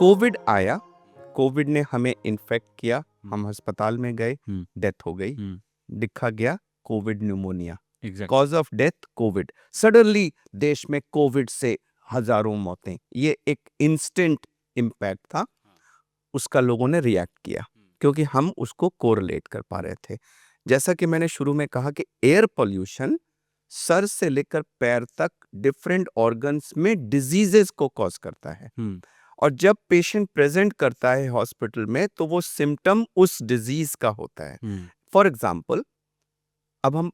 Covid आया, Covid ने हमें इन्फेक्ट किया, हम अस्पताल में गए, हुँ, डेथ हो गई, हुँ, लिखा गया Covid pneumonia, exact cause of death Covid. Suddenly देश में कोविड से हजारों मौतें, ये एक इंस्टेंट इम्पैक्ट था, उसका लोगों ने रिएक्ट किया क्योंकि हम उसको कोरिलेट कर पा रहे थे। जैसा कि मैंने शुरू में कहा कि एयर पोल्यूशन सर से लेकर पैर तक डिफरेंट ऑर्गन्स में डिजीजेस को कॉज करता है। हुँ, और जब पेशेंट प्रेजेंट करता है हॉस्पिटल में तो वो सिम्टम उस डिजीज का होता है। हुँ, फॉर एग्जाम्पल, अब हम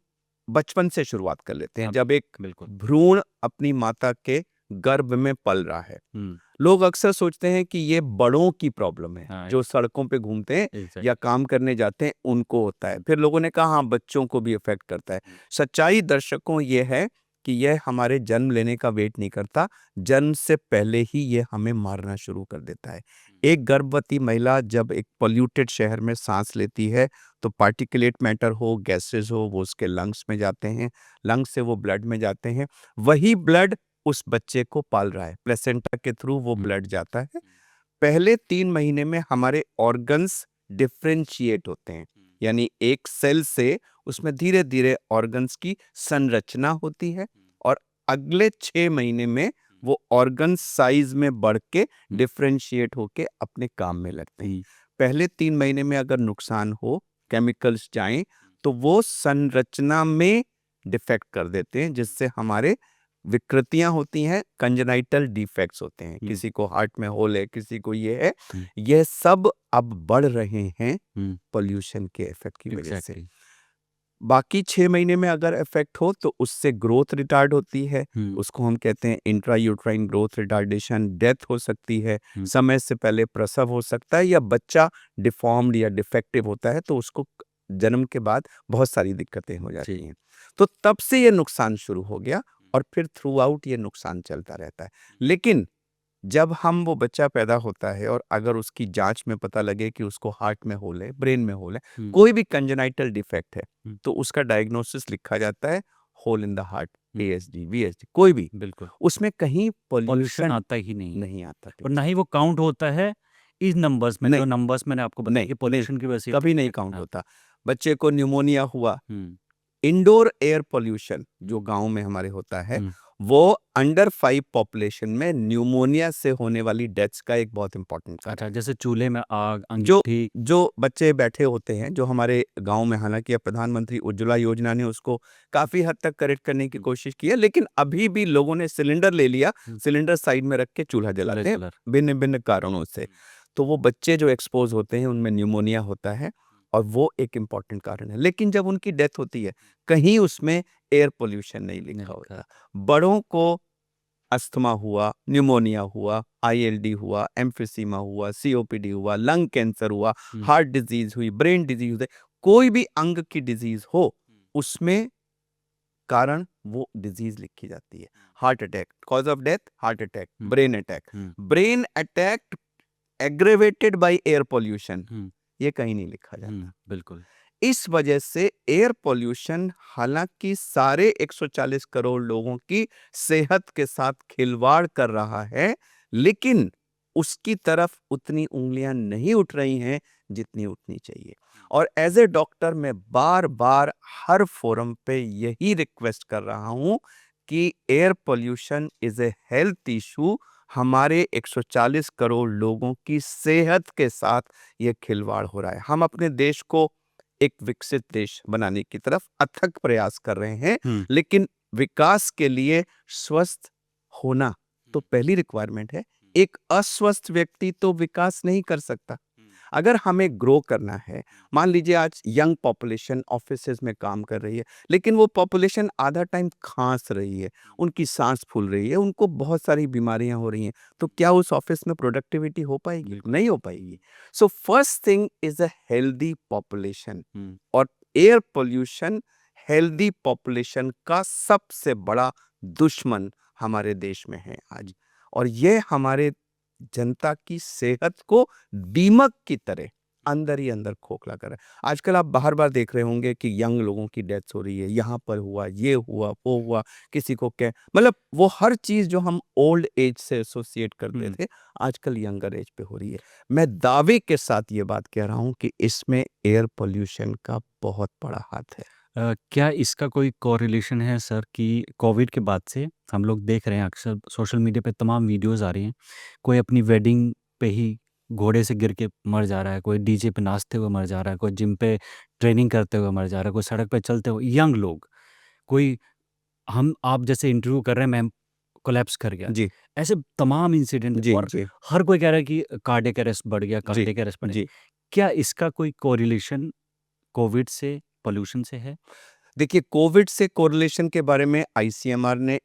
बचपन से शुरुआत कर लेते हैं। हाँ, जब एक बिल्कुल। भ्रूण अपनी माता के गर्भ में पल रहा है, हुँ, लोग अक्सर सोचते हैं कि ये बड़ों की प्रॉब्लम है, हाँ, जो सड़कों पे घूमते हैं एग्ज़ैक्ट या काम करने जाते हैं उनको होता है। फिर लोगों ने कहा हाँ, बच्चों को भी इफेक्ट करता है। हुँ, सच्चाई दर्शकों ये है कि यह हमारे जन्म लेने का वेट नहीं करता, जन्म से पहले ही ये हमें मारना शुरू कर देता है। एक गर्भवती महिला जब एक पोल्यूटेड शहर में सांस लेती है तो पार्टिकुलेट मैटर हो, गैसेस हो, वो उसके लंग्स में जाते हैं, लंग्स से वो ब्लड में जाते हैं, वही ब्लड उस बच्चे को पाल रहा है, प्लेसेंटा के थ्रू वो हुँ, ब्लड जाता है। पहले 3 महीने में हमारे ऑर्गन्स डिफरेंशिएट होते हैं, यानी एक सेल से उसमें धीरे-धीरे ऑर्गन्स की संरचना होती है और अगले 6 महीने में वो ऑर्गन साइज में बढ़ के हुँ, डिफरेंशिएट होके अपने काम में लगते हैं। हुँ, पहले 3 महीने में अगर नुकसान हो, केमिकल्स जाएँ, तो वो संरचना में डिफेक्ट कर देते हैं, जिससे हमारे विकृतियाँ होती हैं, कंजेनाइटल डिफेक्ट्स होते हैं। हुँ, किसी को हार्ट में होल है, किसी को ये है। हुँ, ये सब अब बढ़ रहे हैं हुँ, पॉल्यूशन के इफ़ेक्ट की वजह से। एग्ज़ैक्टली। बाकी 6 महीने में अगर इफ़ेक्ट हो तो उससे ग्रोथ रिटार्ड होती है। हुँ, उसको हम कहते हैं इंट्रायूट्राइन ग्रोथ रिटार्डेशन, डेथ हो सकती है, हुँ, समय से पहले प्रसव हो सकता है या बच्चा डिफ़ॉर्म्ड या डिफेक्टिव होता है तो उसको जन्म के बाद बहुत सारी दिक्कतें हो जी, जाती हैं। तो तब से ये नुकसान शुरू हो गया और फिर थ्रू आउट ये नुकसान चलता रहता है। लेकिन जब वो बच्चा पैदा होता है और अगर उसकी जाँच में पता लगे कि उसको हार्ट में होल है, ब्रेन में होल है, हुँ, कोई भी कंजेनाइटल डिफेक्ट है, हुँ, तो उसका डायग्नोसिस लिखा जाता है होल इन द हार्ट, हुँ, एएसडी, वीएसडी, कोई भी। बिल्कुल। उसमें कहीं पॉल्यूशन पॉल्यूशन आता ही नहीं है नहीं आता और ना पिक्चर ही वो काउंट होता है इस नंबर्स में, नहीं, जो नंबर्स मैंने आपको बताए नहीं, कि नहीं, पॉल्यूशन की वजह से कभी नहीं इफ़ेक्ट काउंट है। हाँ, होता। बच्चे को न्यूमोनिया हुआ, हुँ, इंडोर एयर पॉल्यूशन जो गाँव में हमारे होता है, हुँ, वो अंडर 5 पॉपुलेशन में न्यूमोनिया से होने वाली डेथ्स का एक बहुत इम्पोर्टेंट कारण अच्छा, है। जैसे चूल्हे में आग, जो अंगीठी। जो बच्चे बैठे होते हैं, जो हमारे गाँव में, हालाँकि अब प्रधानमंत्री उज्ज्वला योजना ने उसको काफ़ी हद तक करेक्ट करने की हुँ, कोशिश की है, लेकिन अभी भी लोगों ने सिलेंडर ले लिया, हुँ, सिलेंडर साइड में रख के चूल्हा चूल्हे जलाते हैं, जला रहे। भिन्न-भिन्न कारणों से। तो वो बच्चे जो एक्सपोज़ होते हैं, उनमें न्यूमोनिया होता है और वो एक इम्पोर्टेंट कारण है। लेकिन जब उनकी डेथ होती है, कहीं उसमें एयर पॉल्यूशन नहीं नहीं लिखा लिखा होता। रहता। बड़ों को अस्थमा हुआ, न्यूमोनिया हुआ, आईएलडी हुआ, एम्फिसीमा हुआ, सीओपीडी हुआ, लंग कैंसर हुआ, हुँ, हार्ट डिजीज़ हुई, ब्रेन डिजीज़ है, कोई भी अंग की डिजीज़ हो, उसमें कारण वो डिजीज़ लिखी जाती है। Heart attack, cause of death heart attack, hmm, brain attack, hmm, brain attack aggravated by air pollution, hmm, ये कहीं नहीं लिखा जाता। हुँ, बिल्कुल। इस वजह से एयर पॉल्यूशन हालांकि सारे 140 करोड़ लोगों की सेहत के साथ खिलवाड़ कर रहा है, लेकिन उसकी तरफ उतनी उंगलियां नहीं उठ रही हैं जितनी उठनी चाहिए। और एज ए डॉक्टर मैं बार बार हर फोरम पे यही रिक्वेस्ट कर रहा हूं कि air pollution is a health issue. हमारे 140 करोड़ लोगों की सेहत के साथ यह खिलवाड़ हो रहा है। हम अपने देश को एक विकसित देश बनाने की तरफ अथक प्रयास कर रहे हैं, हुँ, लेकिन विकास के लिए स्वस्थ होना तो पहली रिक्वायरमेंट है। एक अस्वस्थ व्यक्ति तो विकास नहीं कर सकता। अगर हमें ग्रो करना है, मान लीजिए आज यंग पॉपुलेशन ऑफिसेज में काम कर रही है, लेकिन वो पॉपुलेशन आधा टाइम खांस रही है, उनकी सांस फूल रही है, उनको बहुत सारी बीमारियां हो रही हैं, तो क्या उस ऑफिस में प्रोडक्टिविटी हो पाएगी? बिल्कुल। नहीं हो पाएगी। So first thing is a healthy population. Hmm, और एयर पोल्यूशन हेल्दी पॉपुलेशन का सबसे बड़ा दुश्मन हमारे देश में है आज। और ये हमारे जनता की सेहत को दीमक की तरह अंदर ही अंदर खोखला कर रहा है। आजकल आप बार-बार देख रहे होंगे कि यंग लोगों की डेथ्स हो रही है, यहाँ पर हुआ, ये हुआ, वो हुआ, किसी को क्या मतलब वो हर चीज़ जो हम ओल्ड एज से एसोसिएट करते हुँ। थे, आजकल यंगर एज पे हो रही है। मैं दावे के साथ ये बात कह रहा हूँ कि इसमें एयर पॉल्यूशन का बहुत बड़ा हाथ है। क्या इसका कोई कोरिलेशन है सर कि कोविड के बाद से हम लोग देख रहे हैं अक्सर सोशल मीडिया पे तमाम वीडियोज़ आ रही हैं, कोई अपनी वेडिंग पे ही घोड़े से गिर के मर जा रहा है, कोई डीजे पे नाचते हुए मर जा रहा है, कोई जिम पे ट्रेनिंग करते हुए मर जा रहा है, कोई सड़क पे चलते हुए यंग लोग, कोई हम आप जैसे इंटरव्यू कर रहे हैं मैम कोलैप्स कर गया। जी, ऐसे तमाम इंसिडेंट जी, और जी, हर कोई कह रहा है कि कार्डियक अरेस्ट बढ़ गया, जी, कार्डियक अरेस्ट बढ़ गया। जी। क्या इसका कोई कोरिलेशन कोविड से, पॉल्यूशन से है? देखिए, कोविड से कोरिलेशन के बारे में आईसीएमआर ने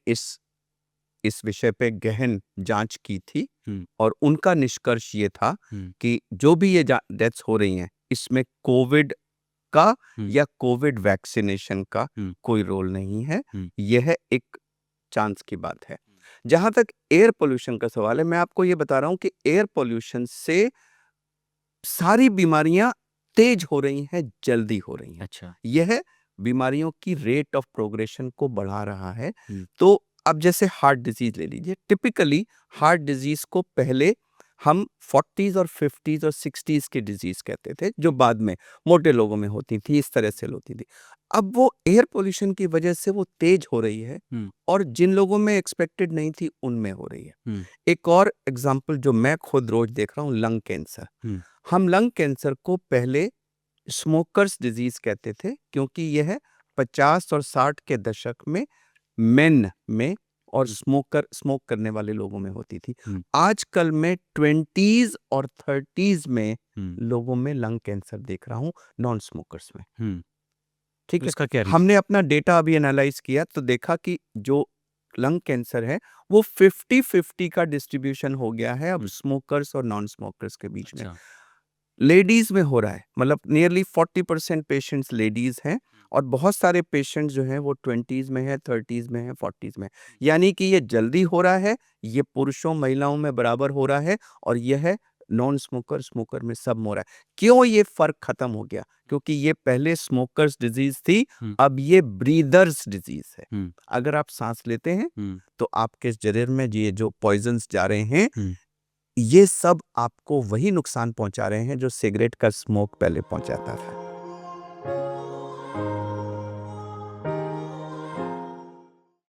इस विषय पे गहन जांच की थी हुँ, और उनका निष्कर्ष ये था हुँ, कि जो भी ये डेथ्स हो रही हैं इसमें कोविड का हुँ, या कोविड वैक्सीनेशन का हुँ, कोई रोल नहीं है। हुँ, यह एक चांस की बात है। जहां तक एयर पोल्यूशन का सवाल है, मैं आपको ये बता रहा हूं कि एयर पोल्यूशन से सारी बीमारियां तेज हो रही हैं, जल्दी हो रही हैं। अच्छा। यह बीमारियों की रेट ऑफ प्रोग्रेशन को बढ़ा रहा है। हुँ, तो अब जैसे हार्ट डिजीज ले लीजिए, टिपिकली हार्ट डिजीज को पहले हम 40s और 50s और 60s की डिजीज कहते थे, जो बाद में मोटे लोगों में होती थी, इस तरह से होती थी। अब वो एयर पोल्यूशन की वजह से वो तेज हो रही है हुँ, और जिन लोगों में एक्सपेक्टेड नहीं थी उनमें हो रही है। हुँ, एक और एग्जाम्पल जो मैं खुद रोज देख रहा हूँ, लंग कैंसर। हुँ, हम लंग कैंसर को पहले स्मोकर्स डिजीज कहते थे क्योंकि यह 50 और 60 के दशक में मेन में और हुँ, स्मोक करने वाले लोगों में होती थी। हुँ, आजकल मैं 20s और 30s में हुँ, लोगों में लंग कैंसर देख रहा हूँ, नॉन स्मोकर्स में। हुँ। ठीक है। इसका क्या रीज़न? हमने अपना डेटा अभी एनालाइज किया तो देखा कि जो लंग कैंसर है वो 50-50 का डिस्ट्रीब्यूशन हो गया है अब हुँ, स्मोकर्स और नॉन स्मोकर्स के बीच में। अच्छा। लेडीज में हो रहा है, मतलब नियरली 40% पेशेंट्स लेडीज हैं और बहुत सारे पेशेंट्स जो हैं वो 20s में है, 30s में है, 40s में है। यानी कि ये जल्दी हो रहा है, ये पुरुषों महिलाओं में बराबर हो रहा है और यह है नॉन स्मोकर स्मोकर में सब में हो रहा है। क्यों ये फर्क खत्म हो गया? क्योंकि ये पहले स्मोकर्स डिजीज थी, हुँ, अब ये ब्रीदर्स डिजीज है। हुँ, अगर आप सांस लेते हैं हुँ, तो आपके शरीर में ये जो पॉइजन्स जा रहे हैं, हुँ। ये सब आपको वही नुकसान पहुंचा रहे हैं जो सिगरेट का स्मोक पहले पहुंचाता था।